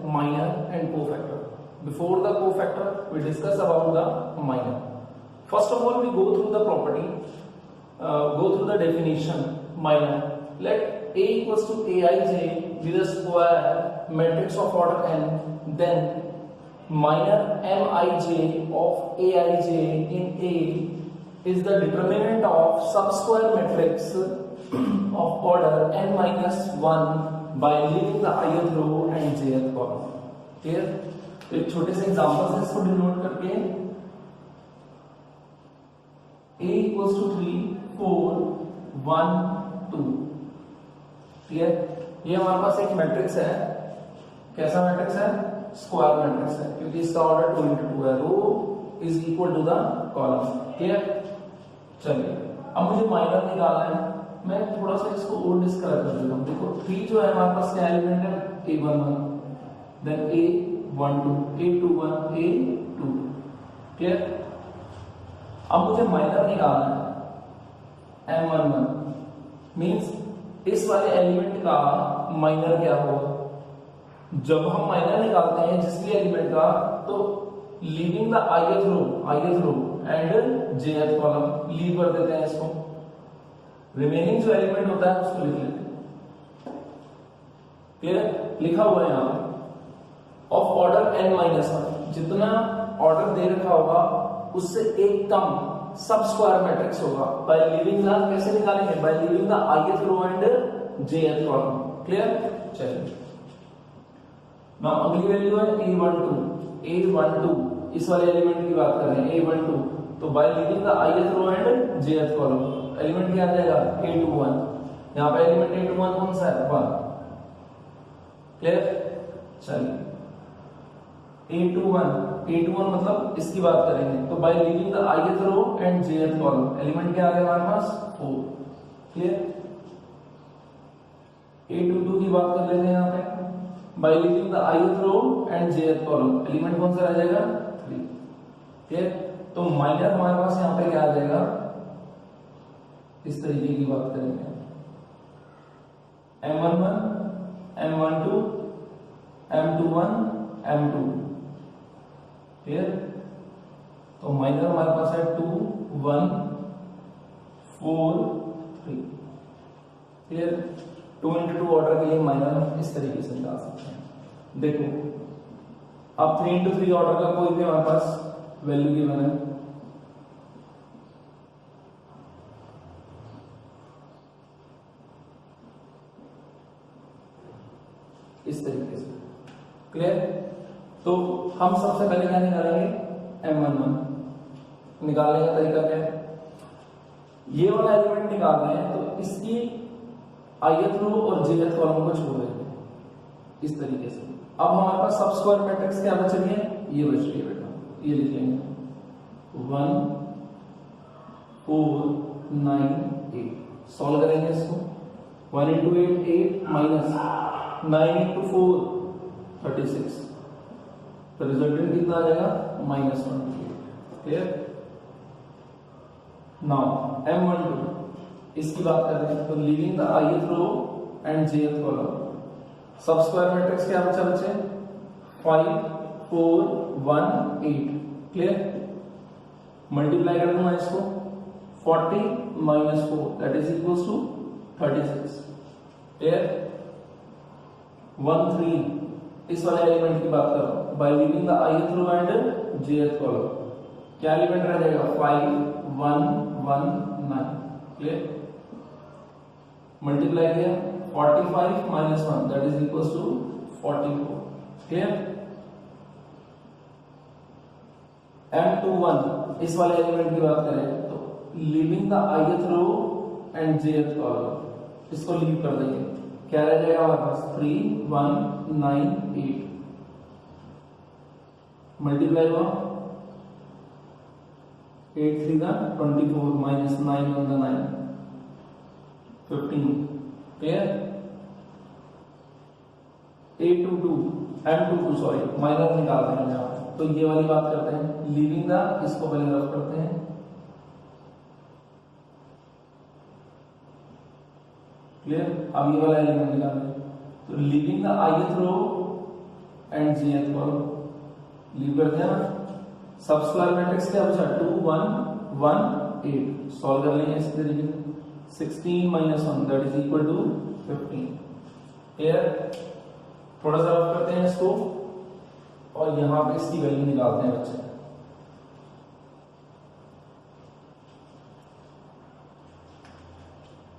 minor and cofactor. Before the cofactor, we discuss about the minor. First of all, we go through the property, go through the definition. Minor. Let A equals to Aij be the square matrix of order n. Then minor Mij of Aij in A is the determinant of subsquare matrix of order n minus 1 by leaving the ith row and jth column. Clear? तो एक छोटे से example से इसको denote करके A equals to 3, 4, 1, 2. Clear? ये हमारे पास एक मैट्रिक्स है. कैसा मैट्रिक्स है? स्क्वायर मैट्रिक्स है, क्योंकि इसका ऑर्डर 2 into 2 है. Row is equal to the column. Clear? चलिए, अब मुझे माइनर निकालना है. मैं थोड़ा सा इसको और डिस्क्राइब कर देता हूँ. देखो 3 जो है हमारे पास क्या एलिमेंट है? A11, then A12, A21, A22. Clear? अब मुझे माइनर निकालना है. M11 मींस इस वाले एलिमेंट का माइनर क्या होगा? जब हम माइनर निकालते हैं जिस भी एलिमेंट का, तो leaving the ith row and jth column leave कर देते हैं इसको. रिमेनिंग जो एलिमेंट होता है उसको लिख लेते हैं. क्लियर? लिखा हुआ है यहां पे ऑफ ऑर्डर n-1. जितना ऑर्डर दे रखा होगा उससे एक कम सब स्क्वायर मैट्रिक्स होगा. बाय लीविंग द, कैसे निकालेंगे? By leaving the ith row and jth column. Clear? चलिए, नाउ अगली वैल्यू है A12 इस वाले एलिमेंट की बात कर रहे हैं. A12 तो by leaving the ith row and jth column element क्या आ जाएगा? A21. यहां पे एलिमेंट A21 कौन सा है? 1. क्लियर? चलिए, A21 मतलब इसकी बात करेंगे तो by leaving the ith row and jth column element क्या आ गया हमारे पास? 4. क्लियर? A22 की बात कर लेते हैं यहां पे. By leaving the ith row and jth column element कौन सा रह जाएगा? 3. क्लियर? तो माइनर हमारे पास यहां पे क्या आ जाएगा? इस तरीके की बात करेंगे. M11, M12, M21, M2. Clear? तो माइनर हमारे पास है 2, 1, 4, 3. क्लियर? 2 into 2 ऑर्डर के लिए माइनर इस तरीके से निकाल सकते हैं. देखो, अब 3 into 3 ऑर्डर का कोई भी हमारे पास वैल्यू गिवन है. इस तरीके से. क्लियर? तो हम सबसे पहले क्या निकालेंगे? M11 निकालने का तरीका क्या है? ये वाला एलिमेंट निकाल रहे हैं तो इसकी ith रो और jth कॉलम को छोड़ देंगे इस तरीके से. अब हमारे पास सब स्क्वायर मैट्रिक्स क्या बच रही है? ये बच रही है बेटा. ये लिख लेंगे 1, 4, 9, 8. सॉल्व करेंगे इसको. 1 into 8 8 माइनस 9 into 4 36. तो रिजल्टेंट कितना आ जाएगा? -28. क्लियर? नाउ M12 इसकी बात कर रहे हैं तो leaving the ith row and jth column सब स्क्वायर मैट्रिक्स क्या बचा? बचे 5, 4, 1, 8. क्लियर? मल्टीप्लाई कर दूंगा इसको. 40 minus 4 that is equals to 36. Clear? 1, 3 इस वाले एलिमेंट की बात कर रहा हूं. By leaving the ith row and jth column क्या एलिमेंट रह जाएगा? 5, 1, 1, 9. क्लियर? मल्टीप्लाई किया 45 minus 1 that is equals to 44. Clear? M21 इस वाले एलिमेंट की बात करें तो leaving the ith row and jth column इसको लीव कर देंगे. क्या रह जाएगा हमारे पास? 3, 1, 9, 8. मल्टीप्लाई हुआ 8 3 the 24 minus 9 on the 9 15. Clear? A22 M22 sorry minor निकाल रहे हैं यहाँ. तो ये वाली बात करते हैं. लीविंग द, इसको पहले रफ करते हैं. क्लियर? अब ये वाला एलिमेंट निकालें तो leaving the ith row and jth column leave कर दिया ना। सब स्क्वायर मैट्रिक्स क्या बचा 2 1 1 8 सॉल्व कर लेंगे इस तरीके से 16 minus 1 that is equal to 15। Clear? थोड़ा सा रफ करते हैं इसको और यहां पे इसकी वैल्यू निकालते हैं बच्चे।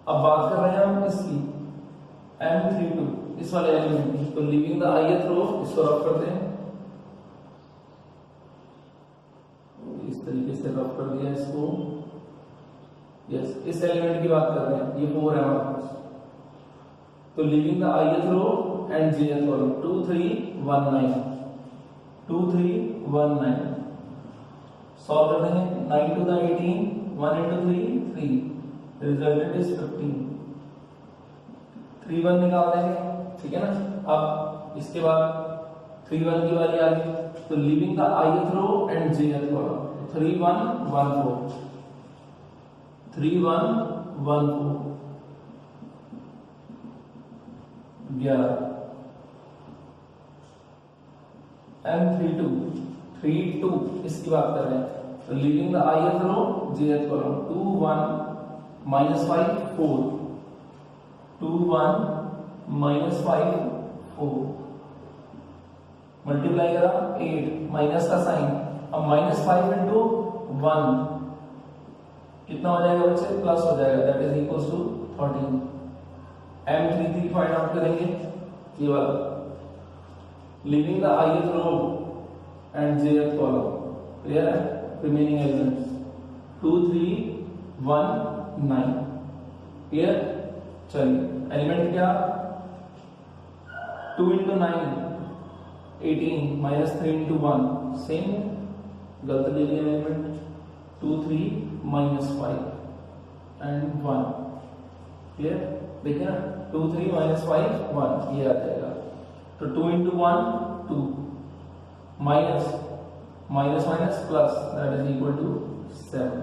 अब बात कर रहे हैं हम इसकी M32 इस वाले एलिमेंट की, तो लीविंग द ith रो इसको रफ करते हैं इस तरीके से रफ कर दिया इसको। यस, इस एलिमेंट की बात कर रहे हैं, ये 4 है हमारे पास। तो leaving the ith row and jth column 2 3 1 9 2 3 1 9 solve कर देंगे। 9 to the 18 1 into 3 3 resultant is 15 3 1 निकाल देंगे, ठीक है ना। अब इसके बाद 3 1 की बारी आ गई, तो leaving the ith row and jth column 3 1 1 4 3 1 1 4 11 M32 3 2 इसकी बात कर रहे हैं, तो leaving the ith row jth column 2 1 minus 5 4 2 1 minus 5 4 multiply करा 8 माइनस का साइन, अब माइनस 5 इंटू 1 कितना हो जाएगा बच्चे? प्लस हो जाएगा, that is equal to 13। M33 find out करेंगे ये वाला, leaving the ith row and jth column. Clear है? Remaining elements 2 3 1 9। क्लियर? चलिए एलिमेंट क्या 2 इंटू 9 18 माइनस 3 इंटू 1 सेम, गलत ले लिया एलिमेंट 2 3 माइनस 5 एंड 1। क्लियर? देखिए ना 2 3 माइनस 5 1 ये आ जाएगा, तो 2 into 1 2 minus minus minus plus that is equal to 7।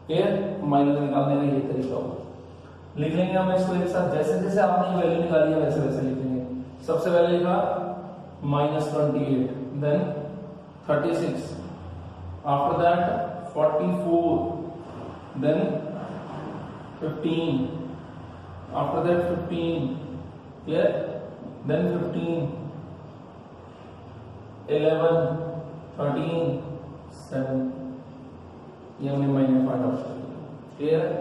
Clear? Minus निकालने का ये तरीका होगा। लिख लेंगे हम इसको एक साथ, जैसे जैसे आपने ये वैल्यू निकाली है वैसे वैसे लिख लेंगे। सबसे पहले लिखा -28, then 36, after that 44, then 15, after that 15, clear? Then 15, 11, 13, 7। ये हमने माइनस फाइंड आउट कर लिया। क्लियर है?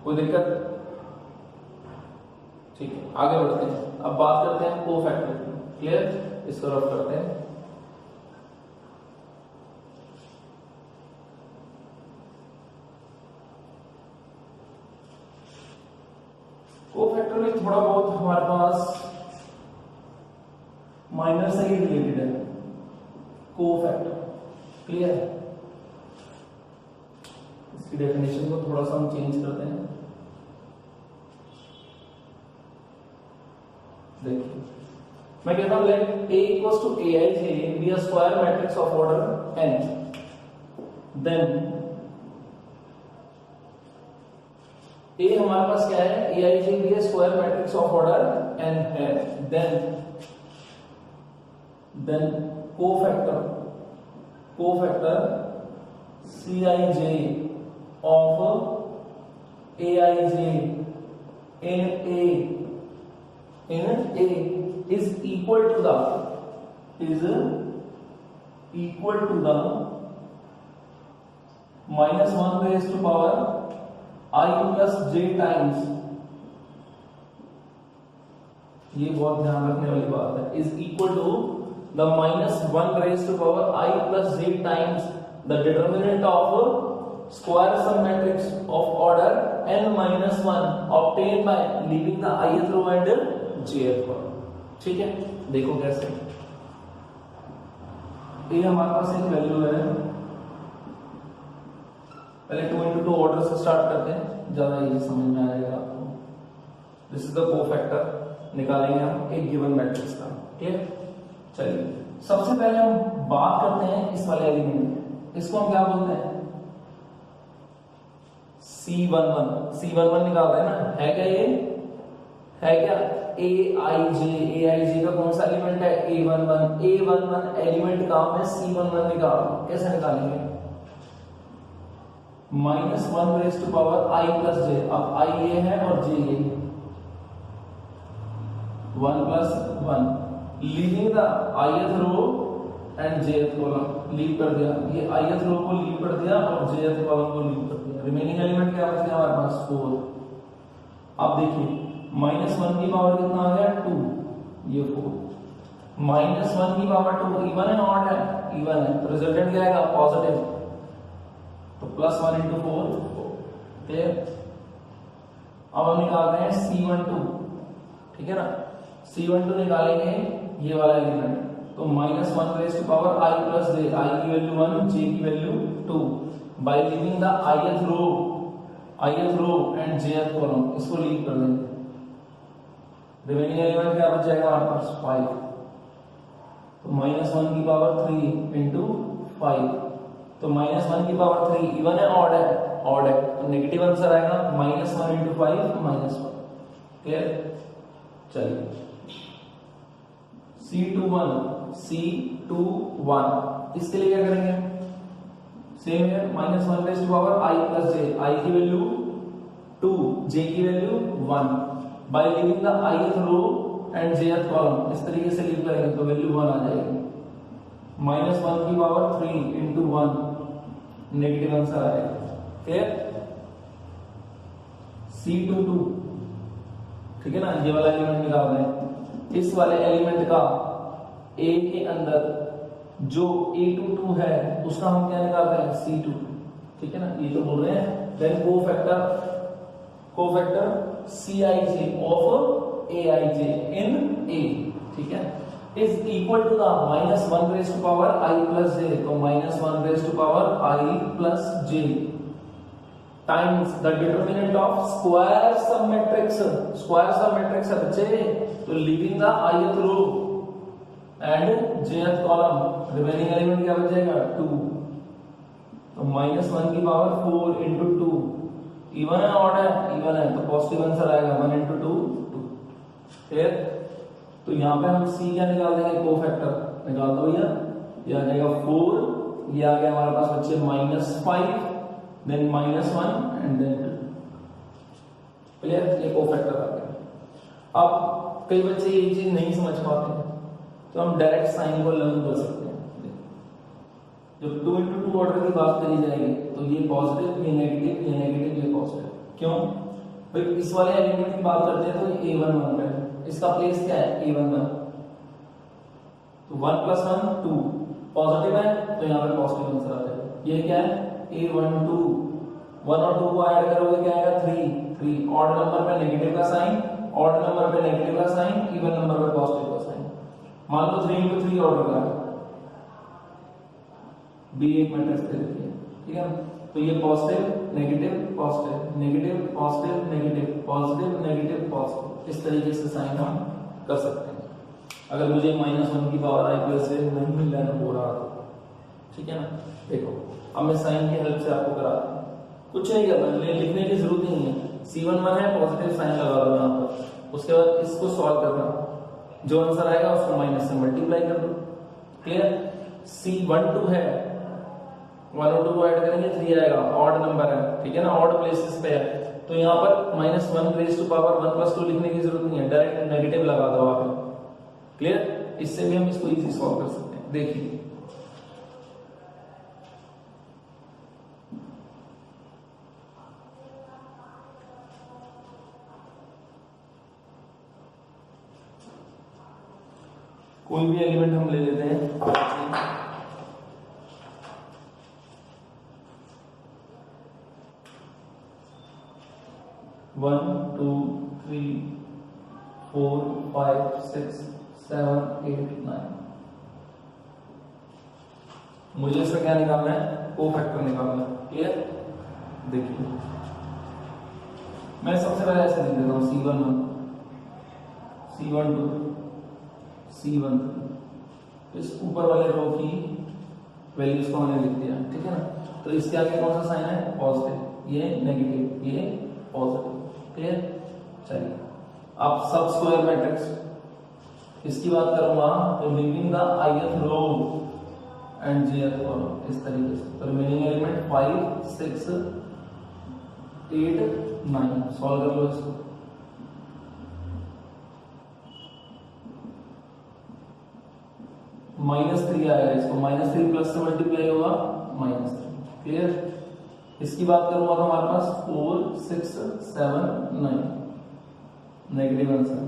कोई दिक्कत? ठीक है, आगे बढ़ते हैं। अब बात करते हैं कोफैक्टर की। क्लियर? इसको रफ करते हैं। कोफैक्टर में थोड़ा बहुत हमारे पास माइनर से ही रिलेटेड है कोफैक्टर। क्लियर है? इसकी डेफिनेशन को थोड़ा सा हम चेंज करते हैं। देखिए मैं कहता हूं late A equals to Aij be a square matrix of order n, then A हमारे पास क्या है? Aij be a square matrix of order n है, then cofactor Cij of Aij in A is equal to the -1 raised to power I plus j times, ये बहुत ध्यान रखने वाली बात है, is equal to the -1 raised to power I plus j times the determinant of square sum matrix of order n-1 obtained by leaving the ith row and jth column। ठीक है, देखो कैसे। ये हमारे पास एक वैल्यू है, पहले 2 into 2 ऑर्डर से स्टार्ट करते हैं, ज्यादा ये समझ में आएगा आपको। दिस इज द कोफैक्टर, निकालेंगे हम एक गिवन मैट्रिक्स का। ठीक, चलिए सबसे पहले हम बात करते हैं इस वाले एलिमेंट, इसको हम क्या बोलते हैं? C11 निकाल रहे हैं ना, है क्या ये? है क्या? ए आई जे का कौन सा एलिमेंट है A11 एलिमेंट का मैं C11 निकाल रहा हूं, कैसे निकालेंगे -1 raise to power I plus J, अब I ये है और J ये है 1 plus 1 leaving the ith row and jth column, leave कर दिया, ये ith रो को लीव कर दिया और jth कॉलम को लीव कर दिया, रिमेनिंग एलिमेंट क्या बच गया हमारे पास 4। अब देखिए -1 की पावर कितना आ गया 2, ये 4 -1 की पावर 2 इवन है ऑड है, इवन है, तो रिजल्टेंट क्या आएगा पॉजिटिव, तो +1 × 4 ठीक है। अब हम निकालते हैं C12, ठीक है ना, C12 निकालेंगे ये वाला एलिमेंट, तो -1 raise to power I plus J, I की वैल्यू 1, J की value 2, by leaving the ith row and jth column, इसको लीव कर देंगे, रिमेनिंग एलिमेंट क्या बच जाएगा हमारे पास 5, तो -1 की पावर 3 × 5, तो -1 की पावर 3 इवन है ऑड है, तो नेगेटिव आंसर आएगा -1 × 5 -1, क्लियर। चलिए C21 इसके लिए क्या करेंगे, सेम है -1 raise to power I plus J, I की वैल्यू 2, J की value 1, by leaving the ith row and jth column, इस तरीके से लीव करेंगे तो वैल्यू 1 आ जाएगी, -1 की पावर 3 × 1 नेगेटिव आंसर आएगा, क्लियर। C22 ठीक है ना, ये वाला एलिमेंट निकाल रहे हैं, इस वाले एलिमेंट का A के अंदर जो A22 है उसका हम क्या निकाल रहे हैं C22, ठीक है ना, ये तो बोल रहे हैं then cofactor Cij of Aij in A, ठीक है, is equal to the -1 raise to power I plus J, तो -1 raise to power I plus J times the determinant of square sub matrix है बच्चे, तो leaving the ith row and jth column, remaining element क्या बच जाएगा 2, तो -1 की power 4 × 2, even है ऑड है, इवन है, तो पॉजिटिव आंसर आएगा 1 × 2 2, फिर तो यहाँ पे हम C क्या निकाल देंगे कोफैक्टर निकाल दो भैया, ये आ जाएगा 4, ये आ गया हमारे पास बच्चे -5 देन -1 एंड देन 2, क्लियर, ये कोफैक्टर आ गया। अब कई बच्चे ये चीज नहीं समझ पाते हैं, तो हम डायरेक्ट साइन को लर्न कर सकते हैं। जब 2 × 2 ऑर्डर की बात करी जाएगी तो ये पॉजिटिव, ये नेगेटिव, ये नेगेटिव, ये पॉजिटिव, क्यों भाई इस वाले एलिमेंट की बात करते हैं तो ये A11 है, इसका प्लेस क्या है A11, तो 1 + 1 2 पॉजिटिव है, तो यहाँ पे पॉजिटिव आंसर आ जाएगा। ये क्या है A12, 1 और 2 को ऐड करोगे क्या आएगा 3, ऑड नंबर पे नेगेटिव का साइन, ऑड नंबर पे नेगेटिव का साइन, इवन नंबर पे पॉजिटिव का साइन, मान लो 3 × 3 ऑर्डर का B एक मैट्रिक्स दे देती है, ठीक है, तो ये positive negative positive negative positive negative positive negative positive, इस तरीके से साइन हम कर सकते हैं। अगर मुझे -1 की पावर I प्लस से नहीं लेना हो रहा तो, ठीक है ना, देखो अब मैं साइन की हेल्प से आपको कराता हूँ, कुछ नहीं करना, लिखने की जरूरत नहीं है, C11 है पॉजिटिव साइन लगा दो यहाँ पर, उसके बाद इसको सॉल्व करना, जो आंसर आएगा उसको माइनस से मल्टीप्लाई कर दो, क्लियर। C12 है 1 और 2 को ऐड करेंगे 3 आएगा, ऑड नंबर है, ठीक है ना, ऑड प्लेसेस पे है, तो यहाँ पर -1 रेज़ टू पावर 1 + 2 लिखने की जरूरत नहीं है, डायरेक्ट नेगेटिव लगा दो आप, क्लियर। इससे भी हम इसको इजी सॉल्व कर सकते हैं, देखिए कोई भी एलिमेंट हम ले लेते हैं, 1 2 3 4 5 6 7 8 9, मुझे इसका क्या निकालना है कोफैक्टर निकालना है, क्लियर। देखिए मैं सबसे पहले ऐसे लिख देता हूँ C11 C12 C1, इस ऊपर वाले रो की वैल्यूज को हमने लिख दिया, ठीक है ना, तो इसके आगे कौन सा साइन है पॉजिटिव, ये नेगेटिव, ये पॉजिटिव, क्लियर। चलिए अब सब स्क्वायर मैट्रिक्स इसकी बात करूंगा तो leaving the ith row and jth column इस तरीके से। तो रिमेनिंग एलिमेंट 5 6 8 9 सॉल्व कर लो इसको। -3 आएगा, इसको -3 प्लस से मल्टीप्लाई होगा -3। क्लियर। इसकी बात करूंगा तो हमारे पास 4 6 7 9 नेगेटिव आंसर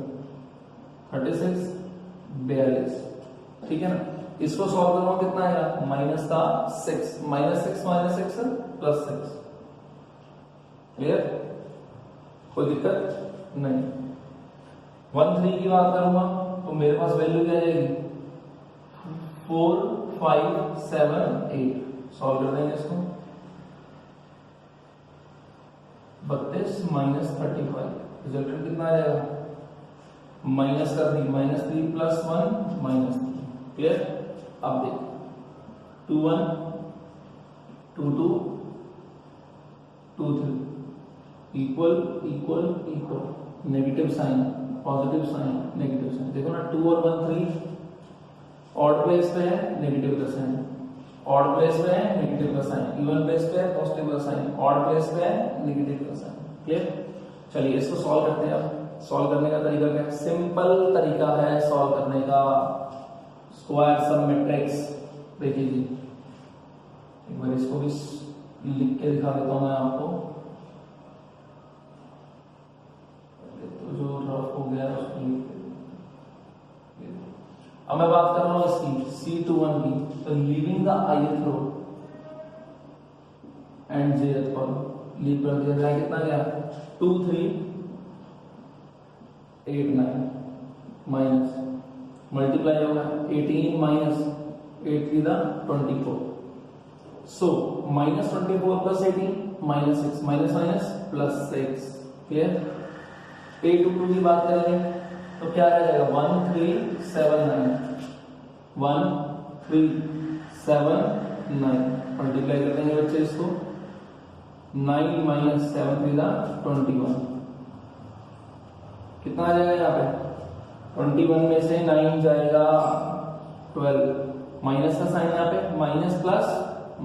36 42। ठीक है ना। इसको सॉल्व करूंगा कितना आएगा माइनस का 6 -6 प्लस 6। क्लियर, कोई दिक्कत नहीं। 1 3 की बात करूंगा तो मेरे पास वैल्यू क्या जाएगी 4 5 7 8। सॉल्व कर देंगे इसको। 32 -35 रिजल्ट कितना आ जाएगा माइनस कर दी -3 प्लस 1 -3। क्लियर। अब देख 2 1 2 2 2 3 equal equal equal negative sign positive sign negative sign. देखो ना 2 और 1 3 ऑड प्लेस पे है नेगेटिव का साइन, ऑड प्लेस पे है नेगेटिव का साइन, इवन प्लेस पे है पॉजिटिव का साइन, ऑड प्लेस पे है नेगेटिव का साइन। क्लियर। चलिए इसको सॉल्व करते हैं। अब सॉल्व करने का तरीका क्या है, सिंपल तरीका है सॉल्व करने का, स्क्वायर सब मैट्रिक्स। देखिए जी एक बार इसको भी लिख के दिखा देता हूं मैं आपको। तो जो रफ हो गया उसको लिख के। अब मैं बात कर रहा हूं इसकी C21 की। तो leaving the ith row and jth column leave कर दिया जाए। कितना गया 2 3 8 9 माइनस मल्टीप्लाई होगा 18 माइनस 8 3 24। सो -24 plus 18 -6 minus minus plus 6। Clear. 8 2 की बात करेंगे तो क्या रह जाएगा 1 3 7 9 1 3 7 9 मल्टीप्लाई कर देंगे बच्चे इसको। 9 माइनस 7 3 21 कितना आ जाएगा यहाँ पे 21 में से 9 जाएगा 12 माइनस का साइन यहाँ पे माइनस प्लस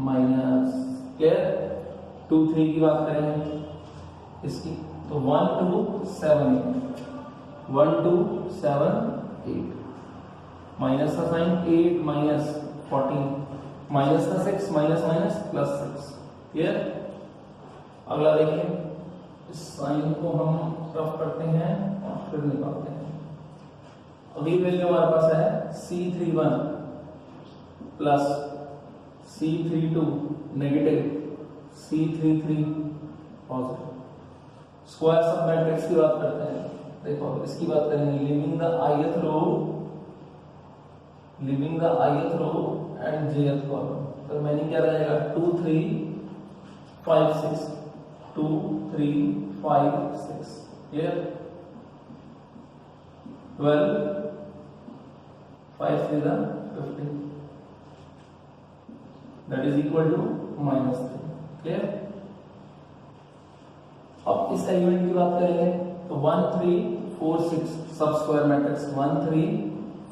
माइनस। क्लियर। 2 3 की बात करेंगे इसकी तो 1 2 7 8 1 2 7 8 माइनस का साइन 8 माइनस 14 माइनस का 6 माइनस माइनस प्लस 6। क्लियर। अगला देखिए इस साइन को हम रफ करते हैं और फिर निकालते हैं। अगली वैल्यू हमारे पास है C31 plus C32 negative C33 positive. Square sub matrix की बात करते हैं। देखो इसकी बात करेंगे leaving the ith row and jth column. तो मैंने क्या रहेगा 2 3 5 6 2 3 5 6। Clear. 12 5 3 15 that is equal to -3। Clear. अब इस एलिमेंट की बात करेंगे तो 1 3 4 6 सब स्क्वायर मैट्रिक्स 1 3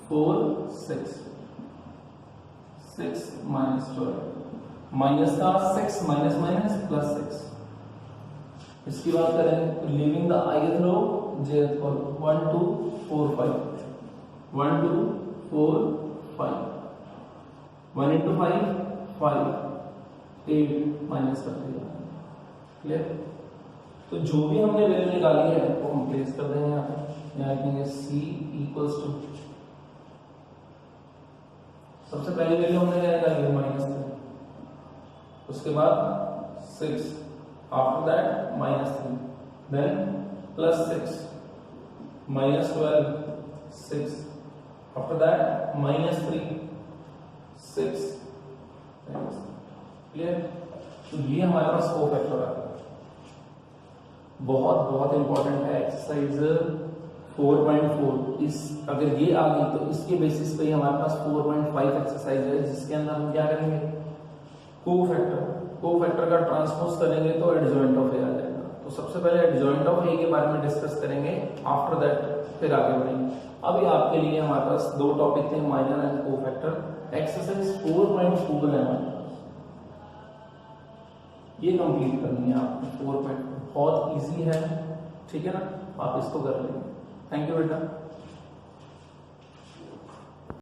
4 6 6 माइनस 12 माइनस का 6 माइनस माइनस प्लस 6। इसकी बात करें तो leaving the ith row jth column 1 2 4 5 1 2 4 5 1 into 5 5 8 minus कर दिया। क्लियर। तो जो भी हमने वैल्यू निकाली है वो हम प्लेस कर देंगे यहाँ पे। यहाँ लिखेंगे C इक्वल्स टू सबसे पहली वैल्यू हमने क्या निकाली -3, उसके बाद 6, after that -3, then +6 -12 6, after that -3 6। Clear. तो ये हमारे पास कोफैक्टर है। बहुत बहुत इंपॉर्टेंट है एक्सरसाइज 4.4। इस अगर ये आ गई तो इसके बेसिस पे ही हमारे पास 4.5 एक्सरसाइज है जिसके अंदर हम क्या करेंगे कोफैक्टर का ट्रांसपोज करेंगे तो एडजॉइंट ऑफ ए आ जाएगा। तो सबसे सबसे पहले एडजॉइंट ऑफ ए के बारे में डिस्कस करेंगे, आफ्टर दैट फिर आगे बढ़ेंगे। अभी आपके लिए हमारे पास दो टॉपिक थे, माइनर एंड कोफैक्टर। एक्सरसाइज 4.4 है हमारे पास, ये कंप्लीट करनी है आपको। 4.4 बहुत इजी है, ठीक है ना, आप इसको कर लेंगे। थैंक यू बेटा।